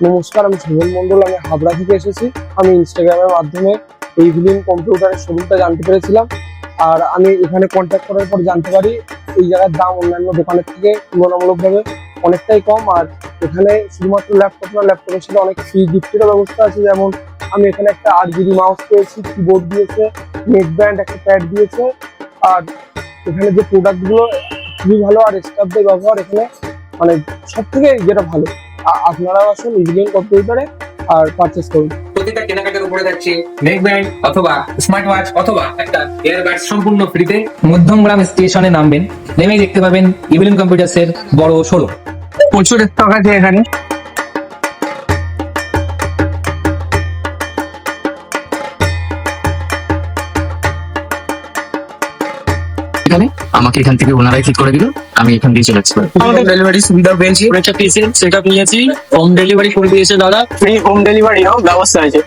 নমস্কার, আমি সুমন মন্ডল। আমি হাবড়া থেকে এসেছি। আমি ইনস্টাগ্রামের মাধ্যমে এই ইভিলিন কম্পিউটারের শোরুমটা জানতে পেরেছিলাম। আর আমি এখানে কন্ট্যাক্ট করার পর জানতে পারি এই জায়গার দাম অন্যান্য দোকানের থেকে তুলনামূলকভাবে অনেকটাই কম। আর এখানে শুধুমাত্র ল্যাপটপ না, ল্যাপটপের সাথে অনেক ফ্রি গিফটেরও ব্যবস্থা আছে। যেমন আমি এখানে একটা RGB মাউস পেয়েছি, কিবোর্ড দিয়েছে, নেক ব্যান্ড, একটা প্যাড দিয়েছে। আর এখানে যে প্রোডাক্টগুলো খুবই ভালো, আর স্টাফদের ব্যবহার এখানে মানে সব থেকে যেটা ভালো। আপনারাও আসুন ইভিলিন কম্পিউটারে আর পারচেস করুন। প্রতিটা কেনাকাটার উপরে যাচ্ছে নেক ব্যান্ড অথবা স্মার্ট ওয়াচ অথবা একটা এয়ারবাড সম্পূর্ণ ফ্রিতে। মধ্যমগ্রাম স্টেশনে নামবেন, নেমেই দেখতে পাবেন ইভিলিন কম্পিউটার্সের বড় শোরুম। প্রচুর স্টক আছে এখানে। এখানে আমাকে এখান থেকে ওনারাই ঠিক করে দিল, আমি এখান দিয়ে চলে যাচ্ছি। আমাদের ডেলিভারি সুবিধা পেয়েছি, একটা পিসি সেটআপ নিয়েছি, হোম ডেলিভারি করে দিয়েছে দাদা, ফ্রি হোম ডেলিভারিও ব্যবস্থা আছে।